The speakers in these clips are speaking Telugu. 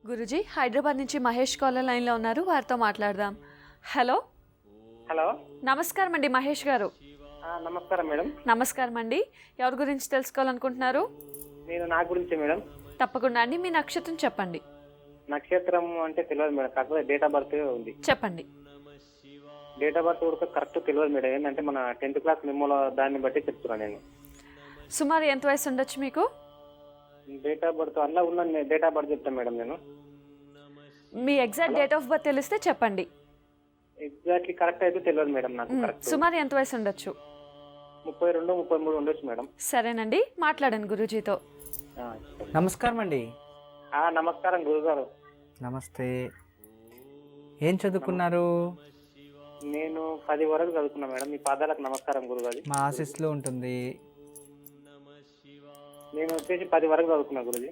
గురుజీ హైదరాబాద్ నుంచి మహేష్ కాలర్ లైన్లో ఉన్నారు, వారితో మాట్లాడదాం. హలో హలో, నమస్కారం అండి మహేష్ గారు. నమస్కారం మేడం. నమస్కారం అండి, ఎవరి గురించి తెలుసుకోవాలనుకుంటున్నారు? నేను నా గురించి మేడం. తప్పకుండా అండి, మీ నక్షత్రం చెప్పండి. నక్షత్రం అంటే తెలియదు మేడం, కాకపోతే డేట్ ఆఫ్ బర్త్ ఉంది. చెప్పండి. డేట్ ఆఫ్ బర్త్ కూడా కరెక్ట్ తెలియదు మేడం, ఏంటంటే మన 10th క్లాస్ మెమోలో దాన్ని బట్టి చెప్తున్నాను నేను. సుమారు ఎంత వయసు ఉండొచ్చు మీకు? డేట్ ఆఫ్ బర్త్ అలా ఉన్న డేట్ ఆఫ్ బర్త్ చెప్తాను మేడం నేను. మీ ఎగ్జాక్ట్ డేట్ ఆఫ్ బర్త్ తెలిస్తే చెప్పండి. ఎగ్జాక్ట్లీ కరెక్ట్ అయితే తెలియదు మేడం నాకు. కరెక్ట్ సుమారు ఎంత వయసు ఉండొచ్చు? 32, 33 ఉండొచ్చు మేడం. సరేనండి, మాట్లాడండి గురూజీతో. నమస్కారం అండి. నమస్కారం గురుగారు. నమస్తే. ఏం చదువుకున్నారు? నేను 10 వరకు చదువుకున్నా మేడం. మీ పాదాలకు నమస్కారం గురుగారు. మా ఆఫీస్లో ఉంటుంది. నేను వచ్చేసి 10 వరకు చదువుకున్నా గురుజీ.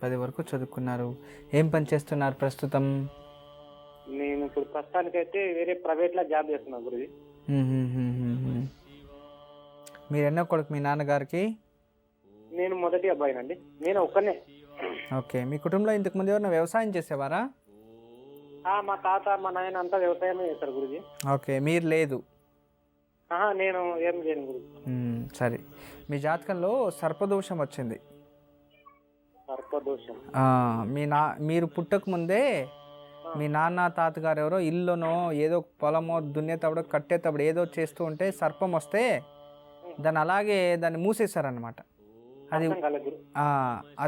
10 వరకు చదువుకున్నారు. ఏం పని చేస్తున్నారు ప్రస్తుతం? నేను ఇప్పుడు ప్రస్తుతానికైతే వేరే ప్రైవేట్లో జాబ్ చేస్తున్నా గురుజీ. మీరు ఎన్నో కొడుకు మీ నాన్నగారికి? నేను మొదటి అబ్బాయినండి, నేను ఒక్కనే. ఓకే, మీ కుటుంబంలో ఇంతకు ముందు ఎవరైనా వ్యవసాయం చేసేవారా? మా తాత మా నాయన అంతా వ్యవసాయమే చేస్తారు గురుజీ. ఓకే, మీరు లేదు? నేను ఏం చేయను గురుజీ. సరే, మీ జాతకంలో సర్పదోషం వచ్చింది. సర్పదోషం? మీరు పుట్టక ముందే మీ నాన్న తాతగారు ఎవరో ఇల్లునో ఏదో పొలమో దున్నేటప్పుడు కట్టేటప్పుడు ఏదో చేస్తూ ఉంటే సర్పం వస్తే దాన్ని మూసేశారనమాట.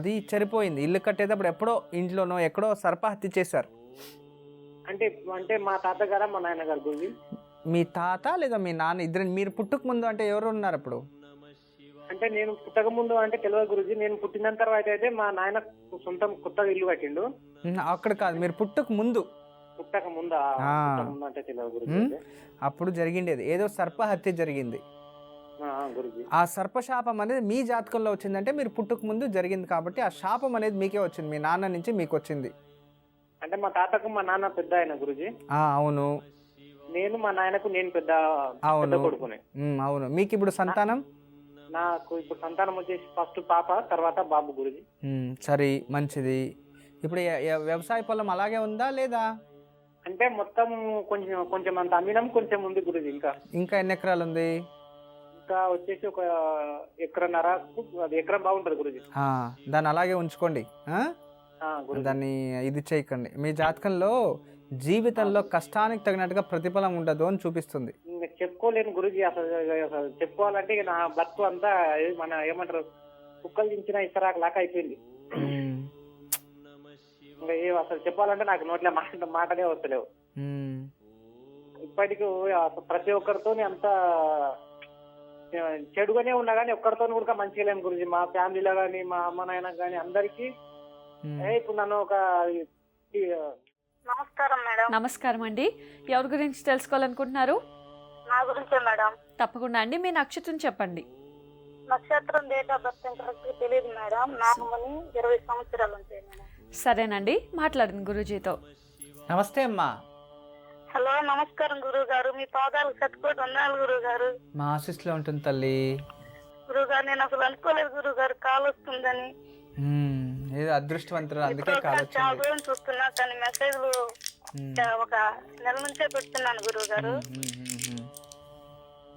అది చనిపోయింది. ఇల్లు కట్టేటప్పుడు ఎప్పుడో ఇంట్లోనో ఎక్కడో సర్పహత్య చేశారు. అంటే అంటే మా తాతగారా మా నాన్నగారు గురుజీ? మీ తాత లేదా మీ నాన్న ఇద్దరు? మీరు పుట్టక ముందు అంటే ఎవరు ఉన్నారు అప్పుడు? అంటే నేను పుట్టక ముందు అంటే తెలియదు గురుజీ. నేను పుట్టిన తర్వాత అయితే మా నాయన సొంతం కొత్తగా ఇల్లు కట్టిండు. అక్కడ కాదు, మీరు పుట్టక ముందు. పుట్టక ముందు అంటే తెలియదు గురుజీ. అప్పుడు జరిగిండేది ఏదో సర్పహత్య జరిగింది. ఆ సర్పశాపం అనేది మీ జాతకంలో వచ్చిందంటే మీరు పుట్టక ముందు జరిగింది కాబట్టి ఆ శాపం అనేది మీకే వచ్చింది, మీ నాన్న నుంచి మీకు వచ్చింది. అంటే మా తాతకు మా నాన్న పెద్ద ఆయన గురుజీ. అవును. నేను మా నాయనకు నేను పెద్ద కొడుకునే. అవును. మీకు ఇప్పుడు సంతానం? నాకు ఇప్పుడు సంతానం వచ్చేసి ఫస్ట్ పాప, తర్వాత బాబు గురుజీ. సరే, మంచిది. ఇప్పుడు వ్యవసాయ పొలం అలాగే ఉందా లేదా? అంటే మొత్తం కొంచెం కొంచెం అంత అమ్మినాం, కొంచెం ఉంది గురుజీ. ఇంకా ఎన్ని ఎకరాలు ఉంది? ఇంకా వచ్చేసి 1.5 ఎకరాన్నర. అది ఎకరం బాగుంటది గురుజీ. దాన్ని అలాగే ఉంచుకోండి, దాన్ని ఇది చేయకండి. మీ జాతకంలో జీవితంలో కష్టానికి తగినట్టుగా ప్రతిఫలం ఉండదు అని చూపిస్తుంది. చెప్పుకోలేను గురుజీ. అసలు చెప్పుకోవాలంటే నా బతుకు అంతా మన ఏమంటారు కుక్కలు దించిన ఇసరాకు లాగా అయిపోయింది. ఇంకా అసలు చెప్పాలంటే నాకు నోట్లే మాటనే వస్తలేవు. ఇప్పటికీ ప్రతి ఒక్కరితో అంత చెడుగానే ఉన్నా కానీ ఒక్కరితో కూడా మంచిగా లేను గురుజీ. మా ఫ్యామిలీలో కానీ మా అమ్మ నాయన కానీ అందరికి ఇప్పుడు నన్ను ఒక నమస్కారం మేడం. నమస్కారం అండి, ఎవరి గురించి తెలుసుకోవాలనుకుంటున్నారు? నా గురించే మేడం. తప్పకుండా అండి, మీ నక్షత్రం చెప్పండి. నక్షత్రం డేట్ ఆఫ్ బర్త్ కరెక్ట్ తెలియదు మేడం. నాకు 20 సంవత్సరాలు ఉంటాయి మేడం. సరేనండి, మాట్లాడండి గురూజీతో. నమస్తే అమ్మా. హలో, నమస్కారం గురువు గారు. మీ పాదాలకు సత్కోటి వందనాలు గురువు గారు. మా ఆఫీస్లో ఉంటుంది తల్లి. గురువు గారు, నేను అసలు అనుకోలేదు గురువు గారు కాల్ వస్తుందని. ఏదో అదృష్టవంతులు, అందుకే కాల్ వచ్చింది. చాలా రోజులు చూస్తున్నా కానీ మెసేజ్లు ఒక నెల నుంచే పెడుతున్నాను గురువు గారు.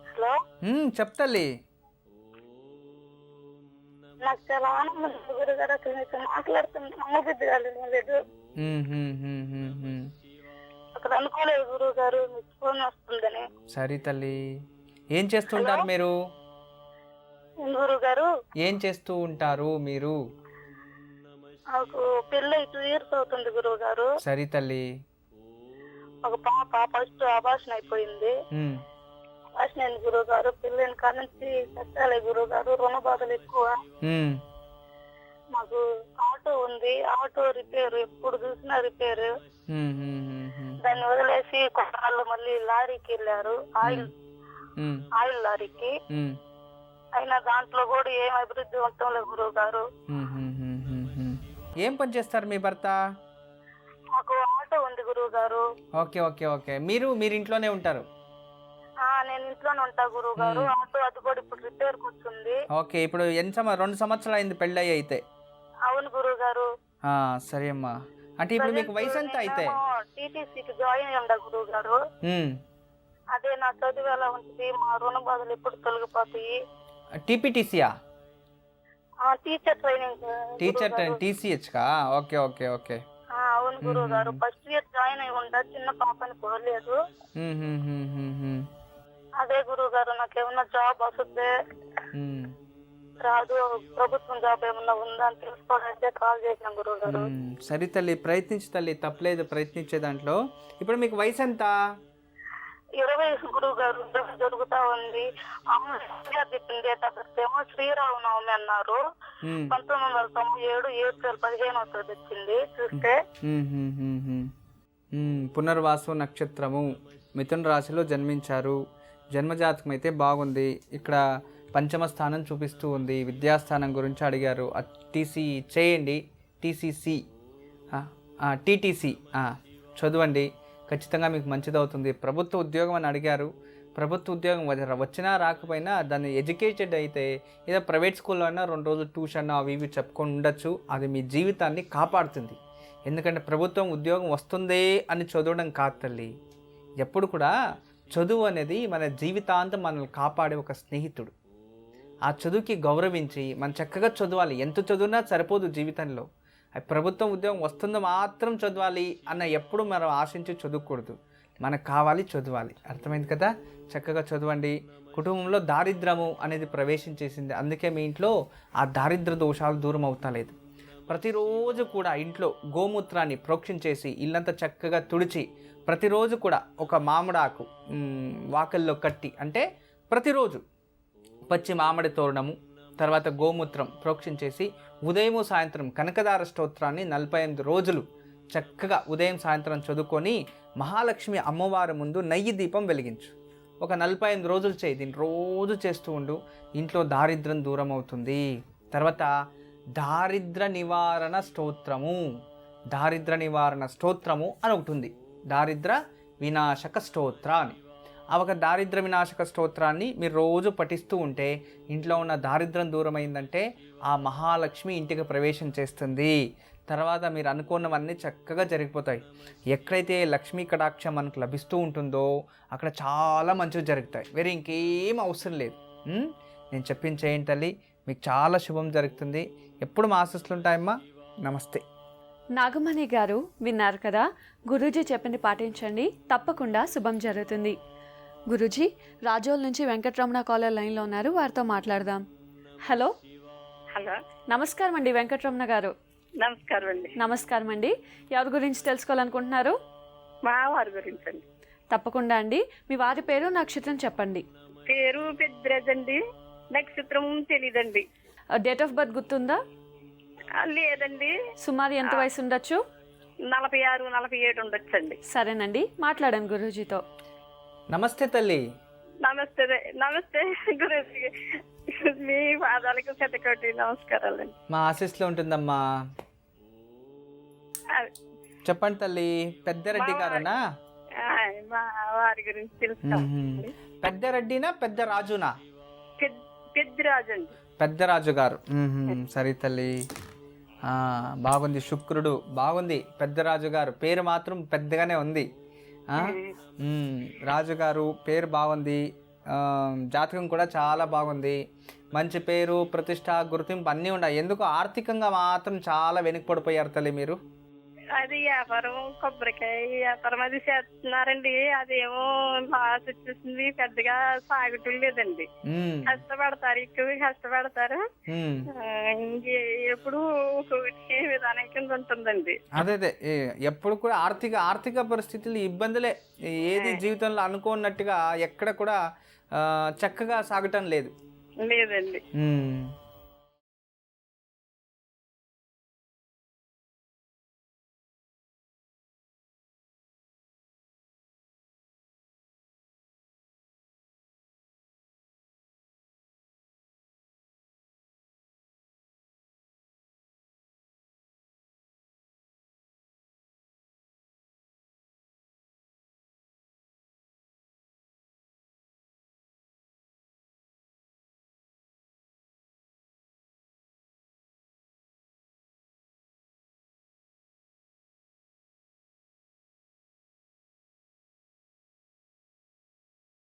హలో, చెప్తల్లి. నాకు చాలా ఆనందం గురువు గారు. అసలు మీతో మాట్లాడుతుంటే నమ్మబుద్ధి కాలేదు. అక్కడ అనుకోలేదు గురువు గారు మీకు ఫోన్ వస్తుందని. సరే తల్లి, ఏం చేస్తుంటారు మీరు? గురువు గారు, ఏం చేస్తూ ఉంటారు మీరు? నాకు పెళ్ళి 2 years అవుతుంది గురువు గారు. సరే తల్లి. ఒక పాప ఫస్ట్ అబార్షన్ అయిపోయింది. అబార్షన్ అయింది గురువు గారు. పెళ్ళైన కాడ నుంచి కష్టాలే గురువు గారు, రుణ బాధలు ఎక్కువ. మాకు ఆటో ఉంది, ఆటో రిపేర్, ఎప్పుడు చూసినా రిపేర్. దాన్ని వదిలేసి కొన్నాళ్ళు మళ్ళీ లారీకి వెళ్ళారు, ఆయిల్ లారీకి. అయినా దాంట్లో కూడా ఏం అభివృద్ధి ఉండటం లేదు గురువు గారు. ఏం పని చేస్తారు మీ భర్త? మాకు ఆటో ఉంది గురువు గారు. ఓకే ఓకే ఓకే, మీరు ఇంట్లోనే ఉంటారు? నేను ఇంట్లోనే ఉంటా గురువు గారు. ఆటో అది కూడా ఇప్పుడు రిపేర్ కూర్చుంది. ఓకే, ఇప్పుడు 2 సంవత్సరాలు అయింది పెళ్ళి అయితే? అవును గురువు గారు. సరే అమ్మా. అంటే ఇప్పుడు మీకు వయసు ఎంత అయితే? టీటీసీకి జాయిన్ అయ్యండా గురువు గారు. అదే నా చదువు ఎలా ఉంటుంది, మా రుణ బాధలు ఎప్పుడు తొలగిపోతాయి? టీపీటీసీయా? Teacher training. Teacher training TCH కా? Okay okay okay. అవును గురువు గారు. ఫస్ట్ ఇయర్ జాయిన్ అయి ఉంటా, చిన్న పాపని పోలేదు. అదే గురువు గారు, నాకేమన్నా జాబ్ వస్తుంది రాదు, ప్రభుత్వం జాబ్ ఏమన్నా ఉందా అని తెలుసుకోవడానికి కాల్ చేసాం గురువు గారు. సరే తల్లి, ప్రయత్నించు తల్లి, తప్పలేదు ప్రయత్నించే దాంట్లో. ఇప్పుడు మీకు వయసు ఎంత? 20 గురువు గారు. జరుగుతా ఉంది. చెప్పింది ఏమో శ్రీరామనవమి అన్నారు. 1997 ఏప్రిల్ 15వ వచ్చింది చూస్తే. పునర్వాసు నక్షత్రము, మిథున రాశిలో జన్మించారు. జన్మజాతకం అయితే బాగుంది. ఇక్కడ పంచమ స్థానం చూపిస్తూ ఉంది. విద్యాస్థానం గురించి అడిగారు. టీసీ చేయండి, టీసీసీ టీటీసీ చదవండి, ఖచ్చితంగా మీకు మంచిదవుతుంది. ప్రభుత్వ ఉద్యోగం అని అడిగారు. ప్రభుత్వ ఉద్యోగం వచ్చినా రాకపోయినా దాన్ని ఎడ్యుకేటెడ్ అయితే ఏదో ప్రైవేట్ స్కూల్లో అయినా 2 రోజులు ట్యూషన్ అవి ఇవి చెప్పుకొని ఉండొచ్చు. అది మీ జీవితాన్ని కాపాడుతుంది. ఎందుకంటే ప్రభుత్వం ఉద్యోగం వస్తుందే అని చదవడం కాదు తల్లి. ఎప్పుడు కూడా చదువు అనేది మన జీవితాంతం మనల్ని కాపాడే ఒక స్నేహితుడు. ఆ చదువుకి గౌరవించి మనం చక్కగా చదవాలి. ఎంత చదివినా సరిపోదు జీవితంలో. ప్రభుత్వం ఉద్యోగం వస్తుందో మాత్రం చదవాలి అన్న ఎప్పుడు మనం ఆశించి చదువుకూడదు. మనకు కావాలి, చదవాలి. అర్థమైంది కదా? చక్కగా చదవండి. కుటుంబంలో దారిద్రము అనేది ప్రవేశించేసింది. అందుకే మీ ఇంట్లో ఆ దారిద్ర దోషాలు దూరం అవుతలేదు. ప్రతిరోజు కూడా ఇంట్లో గోమూత్రాన్ని ప్రోక్షణ చేసి ఇల్లంతా చక్కగా తుడిచి ప్రతిరోజు కూడా ఒక మామిడాకు వాకల్లో కట్టి, అంటే ప్రతిరోజు పచ్చి మామిడి తోరణము, తర్వాత గోమూత్రం ప్రోక్షణ చేసి ఉదయము సాయంత్రం కనకదార స్తోత్రాన్ని 48 రోజులు చక్కగా ఉదయం సాయంత్రం చదువుకొని మహాలక్ష్మి అమ్మవారి ముందు నెయ్యి దీపం వెలిగించు. ఒక 48 రోజులు చేయి. దీన్ని రోజు చేస్తూ ఉండు. ఇంట్లో దారిద్ర్యం దూరం అవుతుంది. తర్వాత దారిద్ర నివారణ స్తోత్రము, దారిద్ర నివారణ స్తోత్రము అని ఒకటి ఉంది. దారిద్ర వినాశక స్తోత్ర అని. ఆ ఒక దారిద్ర వినాశక స్తోత్రాన్ని మీరు రోజు పఠిస్తూ ఉంటే ఇంట్లో ఉన్న దారిద్ర్యం దూరమైందంటే ఆ మహాలక్ష్మి ఇంటికి ప్రవేశం చేస్తుంది. తర్వాత మీరు అనుకున్నవన్నీ చక్కగా జరిగిపోతాయి. ఎక్కడైతే లక్ష్మీ కటాక్షం మనకు లభిస్తూ ఉంటుందో అక్కడ చాలా మంచిగా జరుగుతాయి. వేరే ఇంకేం అవసరం లేదు. నేను చెప్పింది చేయండి తల్లి, మీకు చాలా శుభం జరుగుతుంది. ఎప్పుడు మా ఆశీస్సులు ఉంటాయమ్మా. నమస్తే. నాగమణి గారు విన్నారు కదా, గురూజీ చెప్పింది పాటించండి, తప్పకుండా శుభం జరుగుతుంది. గురూజీ రాజోల్ నుంచి వెంకటరమణ కాలర్ లైన్లో ఉన్నారు, వారితో మాట్లాడదాం. హలో. హలో, నమస్కారం అండి వెంకటరమణ గారు. నమస్కారం అండి. నమస్కారం అండి. ఎవరి గురించి తెలుసుకోవాలనుకుంటున్నారు? మా వారి గురించి అండి. తప్పకుండా అండి. మీ వారి పేరు, నక్షత్రం చెప్పండి. పేరు పెద్దరాజండి, నక్షత్రం తెలీదండి. డేట్ ఆఫ్ బర్త్ గుర్తుందా? లేదండి. సుమారు ఎంత వయసు ఉండొచ్చు? 46, 47 ఉండొచ్చండి. సరేనండి, మాట్లాడండి గురూజీతో. నమస్తే తల్లి. నమస్తే. నమస్తే గురూజీ, మీ పాదాలకు శతకోటి నమస్కారాలండి. మా ఆశీస్సులో ఉంటుందమ్మా. చెప్పండి తల్లి. పెద్దరెడ్డి గారేనా? మా వారి గురించి తెలుసా? పెద్దరెడ్డినా పెద్ద రాజునా? పెద్దరాజు అండి. పెద్దరాజు గారు. సరే తల్లి, బాగుంది. శుక్రుడు బాగుంది. పెద్దరాజు గారు పేరు మాత్రం పెద్దగానే ఉంది. రాజుగారు పేరు బాగుంది. జాతకం కూడా చాలా బాగుంది. మంచి పేరు, ప్రతిష్ట, గుర్తింపు అన్నీ ఉన్నాయి. ఎందుకు ఆర్థికంగా మాత్రం చాలా వెనుకపడిపోయారు తల్లి మీరు. అది వ్యాపారం, కొబ్బరికాయ వ్యాపారం అది చేస్తున్నారండి. అదేమో లాస్ వచ్చేసింది, పెద్దగా సాగుటం లేదండి. కష్టపడతారు, ఎక్కువ కష్టపడతారు. ఎప్పుడు విధానం కింద ఉంటుందండి. అదే ఎప్పుడు కూడా ఆర్థిక పరిస్థితులు ఇబ్బందులే. ఏది జీవితంలో అనుకోన్నట్టుగా ఎక్కడ కూడా చక్కగా సాగటం లేదండి.